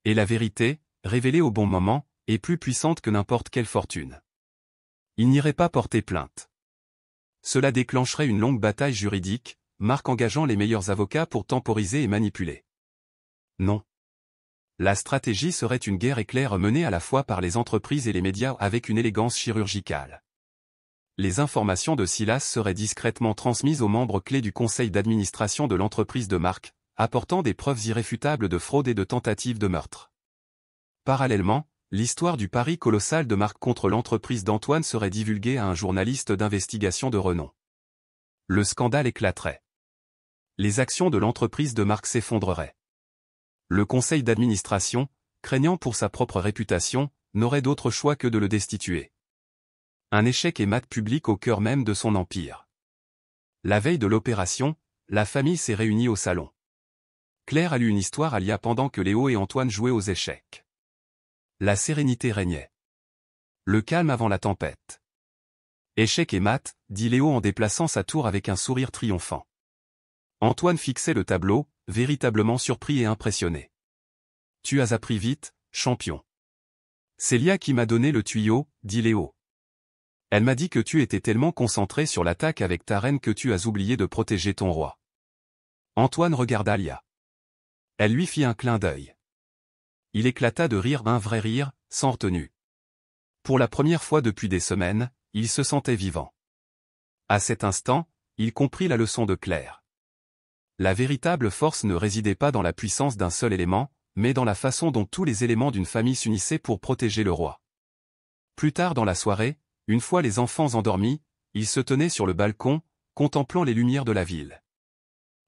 Et la vérité, révélée au bon moment, est plus puissante que n'importe quelle fortune. Il n'irait pas porter plainte. Cela déclencherait une longue bataille juridique, Marc engageant les meilleurs avocats pour temporiser et manipuler. Non. La stratégie serait une guerre éclair menée à la fois par les entreprises et les médias avec une élégance chirurgicale. Les informations de Silas seraient discrètement transmises aux membres clés du conseil d'administration de l'entreprise de Marc, apportant des preuves irréfutables de fraude et de tentative de meurtre. Parallèlement, l'histoire du pari colossal de Marc contre l'entreprise d'Antoine serait divulguée à un journaliste d'investigation de renom. Le scandale éclaterait. Les actions de l'entreprise de Marc s'effondreraient. Le conseil d'administration, craignant pour sa propre réputation, n'aurait d'autre choix que de le destituer. Un échec et mat public au cœur même de son empire. La veille de l'opération, la famille s'est réunie au salon. Claire a lu une histoire à Lia pendant que Léo et Antoine jouaient aux échecs. La sérénité régnait. Le calme avant la tempête. Échec et mat, dit Léo en déplaçant sa tour avec un sourire triomphant. Antoine fixait le tableau, véritablement surpris et impressionné. Tu as appris vite, champion. C'est Lia qui m'a donné le tuyau, dit Léo. Elle m'a dit que tu étais tellement concentré sur l'attaque avec ta reine que tu as oublié de protéger ton roi. Antoine regarda Lia. Elle lui fit un clin d'œil. Il éclata de rire, un vrai rire, sans retenue. Pour la première fois depuis des semaines, il se sentait vivant. À cet instant, il comprit la leçon de Claire. La véritable force ne résidait pas dans la puissance d'un seul élément, mais dans la façon dont tous les éléments d'une famille s'unissaient pour protéger le roi. Plus tard dans la soirée, une fois les enfants endormis, il se tenait sur le balcon, contemplant les lumières de la ville.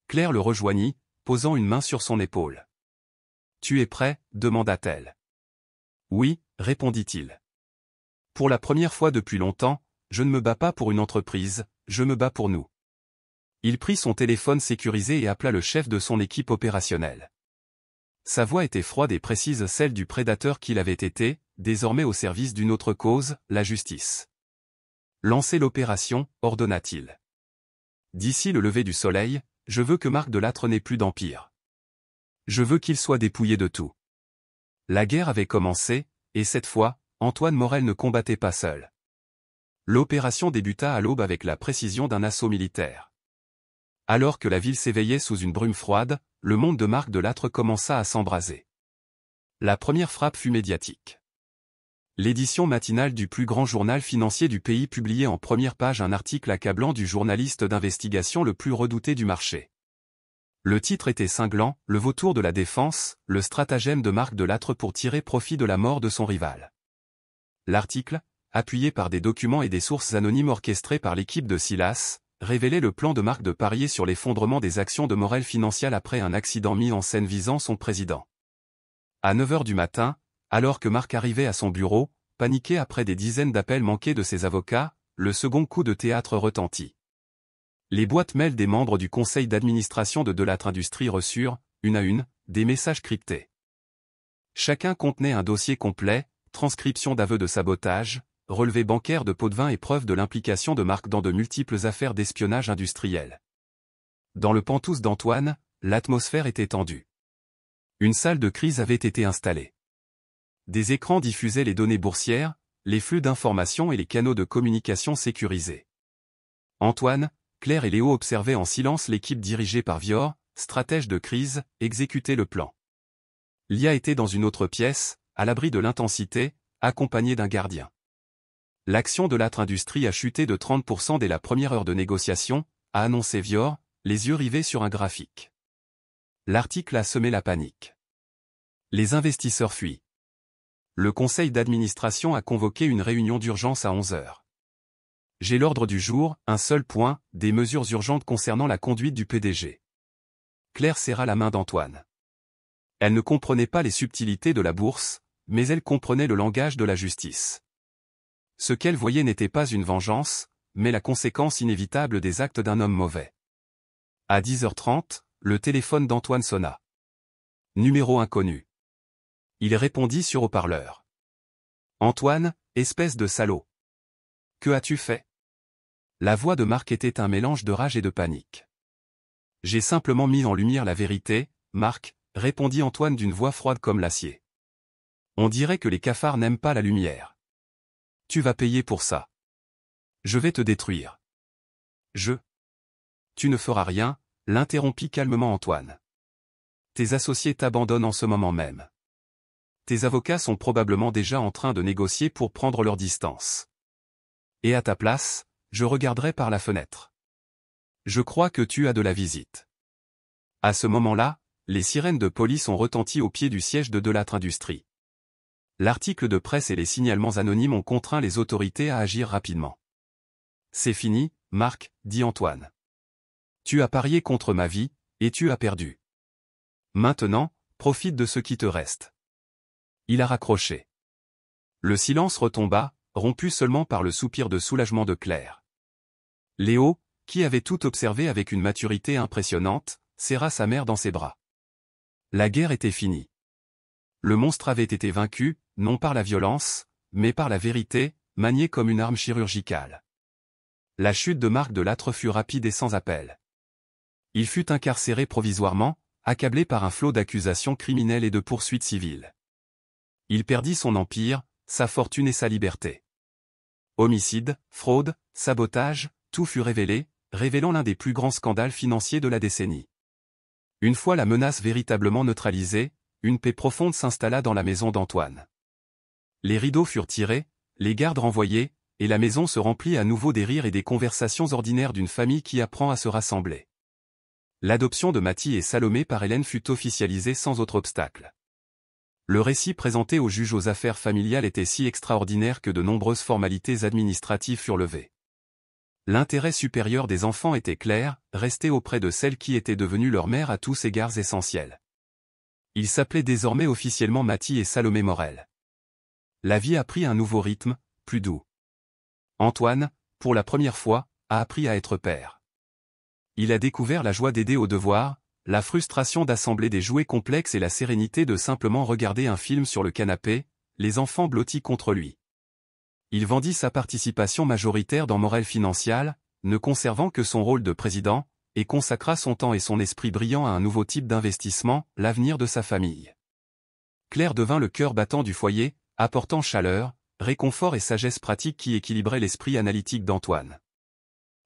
Claire le rejoignit, posant une main sur son épaule. « Tu es prêt ?» demanda-t-elle. « Oui » répondit-il. « Pour la première fois depuis longtemps, je ne me bats pas pour une entreprise, je me bats pour nous. » Il prit son téléphone sécurisé et appela le chef de son équipe opérationnelle. Sa voix était froide et précise, celle du prédateur qu'il avait été, désormais au service d'une autre cause, la justice. « Lancez l'opération » ordonna-t-il. « D'ici le lever du soleil, je veux que Marc de Lattre n'ait plus d'empire. Je veux qu'il soit dépouillé de tout. » La guerre avait commencé, et cette fois, Antoine Morel ne combattait pas seul. L'opération débuta à l'aube avec la précision d'un assaut militaire. Alors que la ville s'éveillait sous une brume froide, le monde de Marc de Lattre commença à s'embraser. La première frappe fut médiatique. L'édition matinale du plus grand journal financier du pays publiait en première page un article accablant du journaliste d'investigation le plus redouté du marché. Le titre était cinglant, le vautour de la défense, le stratagème de Marc de Lattre pour tirer profit de la mort de son rival. L'article, appuyé par des documents et des sources anonymes orchestrées par l'équipe de Silas, révélait le plan de Marc de parier sur l'effondrement des actions de Morel Financial après un accident mis en scène visant son président. À 9 h du matin, alors que Marc arrivait à son bureau, paniqué après des dizaines d'appels manqués de ses avocats, le second coup de théâtre retentit. Les boîtes mail des membres du conseil d'administration de Delattre Industries reçurent, une à une, des messages cryptés. Chacun contenait un dossier complet, transcription d'aveux de sabotage, relevés bancaires de pots-de-vin et preuves de l'implication de Marc dans de multiples affaires d'espionnage industriel. Dans le pantouse d'Antoine, l'atmosphère était tendue. Une salle de crise avait été installée. Des écrans diffusaient les données boursières, les flux d'informations et les canaux de communication sécurisés. Antoine, Claire et Léo observaient en silence l'équipe dirigée par Vior, stratège de crise, exécuter le plan. Lia était dans une autre pièce, à l'abri de l'intensité, accompagnée d'un gardien. L'action de Delattre Industries a chuté de 30% dès la première heure de négociation, a annoncé Vior, les yeux rivés sur un graphique. L'article a semé la panique. Les investisseurs fuient. Le conseil d'administration a convoqué une réunion d'urgence à 11 h. J'ai l'ordre du jour, un seul point, des mesures urgentes concernant la conduite du PDG. Claire serra la main d'Antoine. Elle ne comprenait pas les subtilités de la bourse, mais elle comprenait le langage de la justice. Ce qu'elle voyait n'était pas une vengeance, mais la conséquence inévitable des actes d'un homme mauvais. À 10 h 30, le téléphone d'Antoine sonna. Numéro inconnu. Il répondit sur haut-parleur. Antoine, espèce de salaud. Que as-tu fait? La voix de Marc était un mélange de rage et de panique. J'ai simplement mis en lumière la vérité, Marc, répondit Antoine d'une voix froide comme l'acier. On dirait que les cafards n'aiment pas la lumière. Tu vas payer pour ça. Je vais te détruire. Tu ne feras rien, l'interrompit calmement Antoine. Tes associés t'abandonnent en ce moment même. Tes avocats sont probablement déjà en train de négocier pour prendre leur distance. Et à ta place, je regarderai par la fenêtre. Je crois que tu as de la visite. À ce moment-là, les sirènes de police ont retenti au pied du siège de Delattre Industries. L'article de presse et les signalements anonymes ont contraint les autorités à agir rapidement. C'est fini, Marc, dit Antoine. Tu as parié contre ma vie, et tu as perdu. Maintenant, profite de ce qui te reste. Il a raccroché. Le silence retomba, rompu seulement par le soupir de soulagement de Claire. Léo, qui avait tout observé avec une maturité impressionnante, serra sa mère dans ses bras. La guerre était finie. Le monstre avait été vaincu, non par la violence, mais par la vérité, maniée comme une arme chirurgicale. La chute de Marc Delattre fut rapide et sans appel. Il fut incarcéré provisoirement, accablé par un flot d'accusations criminelles et de poursuites civiles. Il perdit son empire, sa fortune et sa liberté. Homicide, fraude, sabotage, tout fut révélé, révélant l'un des plus grands scandales financiers de la décennie. Une fois la menace véritablement neutralisée, une paix profonde s'installa dans la maison d'Antoine. Les rideaux furent tirés, les gardes renvoyés, et la maison se remplit à nouveau des rires et des conversations ordinaires d'une famille qui apprend à se rassembler. L'adoption de Mathie et Salomé par Hélène fut officialisée sans autre obstacle. Le récit présenté au juge aux affaires familiales était si extraordinaire que de nombreuses formalités administratives furent levées. L'intérêt supérieur des enfants était clair, rester auprès de celle qui était devenue leur mère à tous égards essentiels. Ils s'appelaient désormais officiellement Mathie et Salomé Morel. La vie a pris un nouveau rythme, plus doux. Antoine, pour la première fois, a appris à être père. Il a découvert la joie d'aider aux devoirs, la frustration d'assembler des jouets complexes et la sérénité de simplement regarder un film sur le canapé, les enfants blottis contre lui. Il vendit sa participation majoritaire dans Morel Financial, ne conservant que son rôle de président, et consacra son temps et son esprit brillant à un nouveau type d'investissement, l'avenir de sa famille. Claire devint le cœur battant du foyer, apportant chaleur, réconfort et sagesse pratique qui équilibraient l'esprit analytique d'Antoine.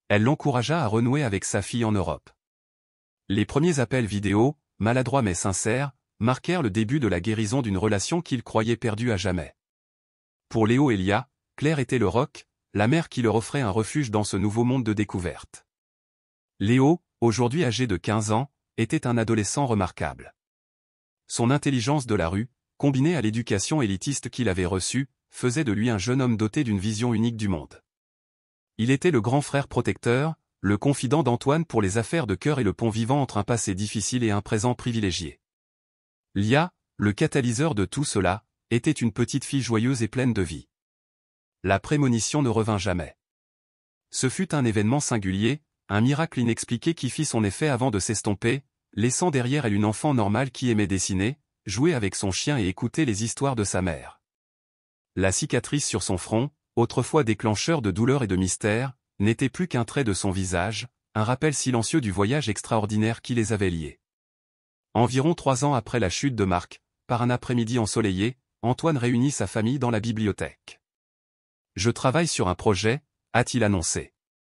Elle l'encouragea à renouer avec sa fille en Europe. Les premiers appels vidéo, maladroits mais sincères, marquèrent le début de la guérison d'une relation qu'il croyait perdue à jamais. Pour Léo et Lia, Claire était le roc, la mère qui leur offrait un refuge dans ce nouveau monde de découverte. Léo, aujourd'hui âgé de 15 ans, était un adolescent remarquable. Son intelligence de la rue, combinée à l'éducation élitiste qu'il avait reçue, faisait de lui un jeune homme doté d'une vision unique du monde. Il était le grand frère protecteur, le confident d'Antoine pour les affaires de cœur et le pont vivant entre un passé difficile et un présent privilégié. Lia, le catalyseur de tout cela, était une petite fille joyeuse et pleine de vie. La prémonition ne revint jamais. Ce fut un événement singulier, un miracle inexpliqué qui fit son effet avant de s'estomper, laissant derrière elle une enfant normale qui aimait dessiner, jouer avec son chien et écouter les histoires de sa mère. La cicatrice sur son front, autrefois déclencheur de douleur et de mystère, n'était plus qu'un trait de son visage, un rappel silencieux du voyage extraordinaire qui les avait liés. Environ 3 ans après la chute de Marc, par un après-midi ensoleillé, Antoine réunit sa famille dans la bibliothèque. « Je travaille sur un projet », a-t-il annoncé.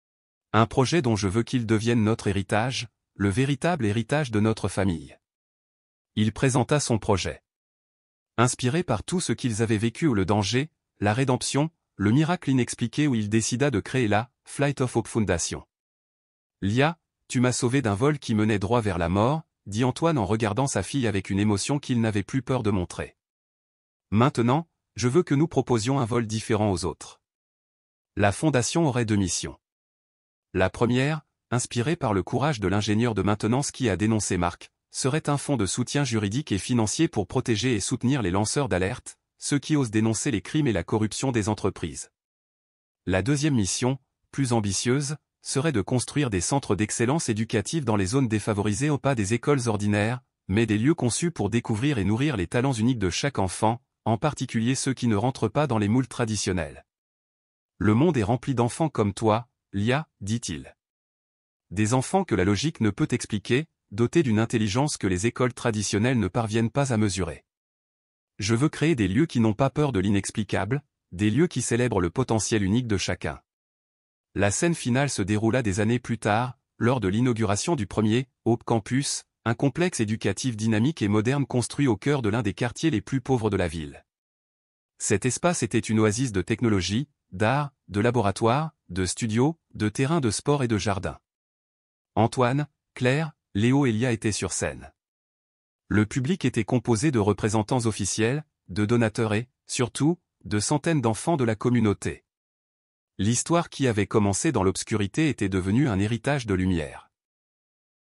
« Un projet dont je veux qu'il devienne notre héritage, le véritable héritage de notre famille. » Il présenta son projet. Inspiré par tout ce qu'ils avaient vécu ou le danger, la rédemption, le miracle inexpliqué où il décida de créer la Flight of Hope Foundation. « Lia, tu m'as sauvé d'un vol qui menait droit vers la mort, » dit Antoine en regardant sa fille avec une émotion qu'il n'avait plus peur de montrer. « Maintenant, je veux que nous proposions un vol différent aux autres. » La fondation aurait 2 missions. La première, inspirée par le courage de l'ingénieur de maintenance qui a dénoncé Marc, serait un fonds de soutien juridique et financier pour protéger et soutenir les lanceurs d'alerte, ceux qui osent dénoncer les crimes et la corruption des entreprises. La deuxième mission, plus ambitieuse, serait de construire des centres d'excellence éducative dans les zones défavorisées au pas des écoles ordinaires, mais des lieux conçus pour découvrir et nourrir les talents uniques de chaque enfant, en particulier ceux qui ne rentrent pas dans les moules traditionnels. « Le monde est rempli d'enfants comme toi, Lia, dit-il. Des enfants que la logique ne peut expliquer, dotés d'une intelligence que les écoles traditionnelles ne parviennent pas à mesurer. Je veux créer des lieux qui n'ont pas peur de l'inexplicable, des lieux qui célèbrent le potentiel unique de chacun. » La scène finale se déroula des années plus tard, lors de l'inauguration du premier Hope Campus, un complexe éducatif dynamique et moderne construit au cœur de l'un des quartiers les plus pauvres de la ville. Cet espace était une oasis de technologie, d'art, de laboratoire, de studio, de terrain de sport et de jardin. Antoine, Claire, Léo et Lia étaient sur scène. Le public était composé de représentants officiels, de donateurs et, surtout, de centaines d'enfants de la communauté. L'histoire qui avait commencé dans l'obscurité était devenue un héritage de lumière.